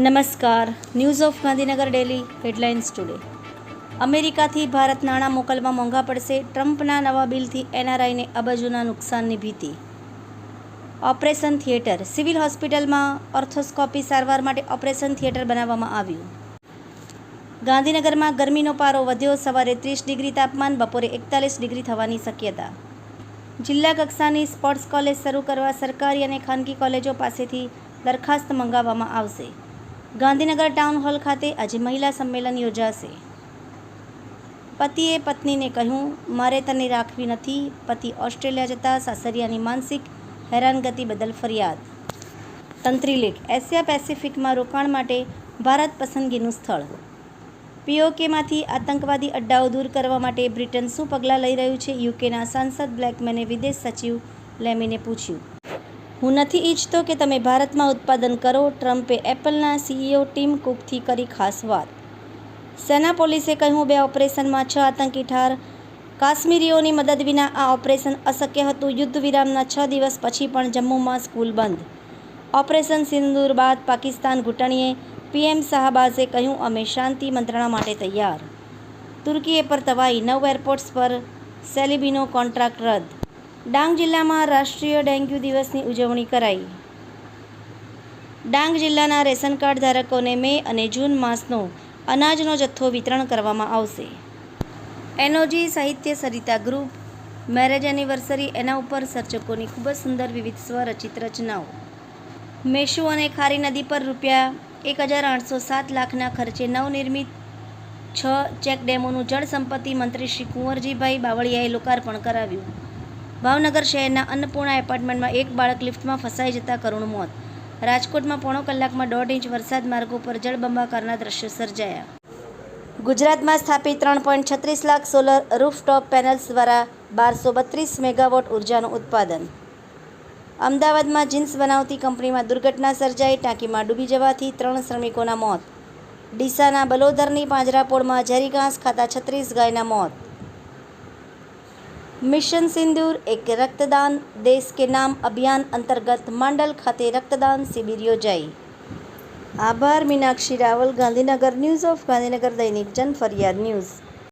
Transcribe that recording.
નમસ્કાર. News of Gandhinagar daily headlines today. અમેરિકાથી ભારત નાણાં મોકલવા મોંઘા પડશે. ટ્રમ્પના નવા બિલથી એનઆરઆઈને અબજોના નુકસાનની ભીતિ. Operation theatre. સિવિલ હોસ્પિટલમાં ઓર્થોસ્કોપી સારવાર માટે ઓપરેશન થિયેટર બનાવવામાં આવ્યું. ગાંધીનગરમાં ગરમીનો પારો વધ્યો. સવારે 30 ડિગ્રી તાપમાન, બપોરે 41 ડિગ્રી થવાની શક્યતા. જિલ્લા કક્ષાની સ્પોર્ટ્સ કોલેજ શરૂ કરવા સરકારી અને ખાનગી કોલેજો પાસેથી દરખાસ્ત મંગાવવામાં આવશે. ગાંધીનગર ટાઉન હોલ ખાતે આજે મહિલા સંમેલન યોજાશે. પતિએ પત્નીને કહ્યું, મારે તને રાખવી નથી. પતિ ઓસ્ટ્રેલિયા જતા સાસરિયાની માનસિક હેરાનગતિ બદલ ફરિયાદ. તંત્રી લેખ. એશિયા પેસિફિકમાં રોકાણ માટે ભારત પસંદગીનું સ્થળ. પીઓકેમાંથી આતંકવાદી અડ્ડાઓ દૂર કરવા માટે બ્રિટન શું પગલાં લઈ રહ્યું છે? યુકેના સાંસદ બ્લેકમેને વિદેશ સચિવ લેમીને પૂછ્યું. હું નથી ઈચ્છતો કે તમે ભારતમાં ઉત્પાદન કરો. ટ્રમ્પે એપલના સીઈઓ ટીમ કુકથી કરી ખાસ વાત. સેના પોલીસે કહ્યું, 2 ઓપરેશનમાં 6 આતંકી ઠાર. કાશ્મીરીઓની મદદ વિના આ ઓપરેશન અશક્ય હતું. યુદ્ધ વિરામના 6 દિવસ પછી પણ જમ્મુમાં સ્કૂલ બંધ. ઓપરેશન સિંદૂર બાદ પાકિસ્તાન ઘૂંટણીએ. પીએમ શાહબાઝે કહ્યું, અમે શાંતિ મંત્રણા માટે તૈયાર. તુર્કીએ પર તવાઈ. 9 એરપોર્ટ્સ પર સેલિબીનો કોન્ટ્રાક્ટ રદ. ડાંગ જિલ્લામાં રાષ્ટ્રીય ડેન્ગ્યુ દિવસની ઉજવણી કરાઈ. ડાંગ જિલ્લાના રેશન કાર્ડ ધારકોને મે અને જૂન માસનો અનાજનો જથ્થો વિતરણ કરવામાં આવશે. એનઓજી સાહિત્ય સરિતા ગ્રુપ મેરેજ એનિવર્સરી. એના ઉપર સર્જકોની ખૂબ જ સુંદર વિવિધ સ્વરચિત રચનાઓ. મેશુ અને ખારી નદી પર ₹1,807 લાખના ખર્ચે નવનિર્મિત 6 ચેક ડેમોનું જળ સંપત્તિ મંત્રી શ્રી કુંવરજીભાઈ બાવળિયાએ લોકાર્પણ કરાવ્યું. ભાવનગર શહેરના અન્નપૂર્ણા એપાર્ટમેન્ટમાં એક બાળક લિફ્ટમાં ફસાઈ જતા કરુણ મોત. રાજકોટમાં પોણો કલાકમાં 1.5 ઇંચ વરસાદ. માર્ગો પર જળબંબાકારના દ્રશ્યો સર્જાયા. ગુજરાતમાં સ્થાપિત 3.36 લાખ સોલર રૂફટોપ પેનલ્સ દ્વારા 1232 મેગાવોટ ઉર્જાનું ઉત્પાદન. અમદાવાદમાં જીન્સ બનાવતી કંપનીમાં દુર્ઘટના સર્જાઈ. ટાંકીમાં ડૂબી જવાથી 3 શ્રમિકોના મોત. ડીસાના બલોદરની પાંજરાપોળમાં ઝેરી ઘાસ ખાતા 36 ગાયના મોત. મિશન સિંદૂર એક રક્તદાન દેશ કે નામ અભિયાન અંતર્ગત માંડલ ખાતે રક્તદાન શિબિર યોજાઈ. આભાર. મીનાક્ષી રાવલ, ગાંધીનગર. ન્યૂઝ ઓફ ગાંધીનગર દૈનિક જન ફરિયાદ ન્યૂઝ.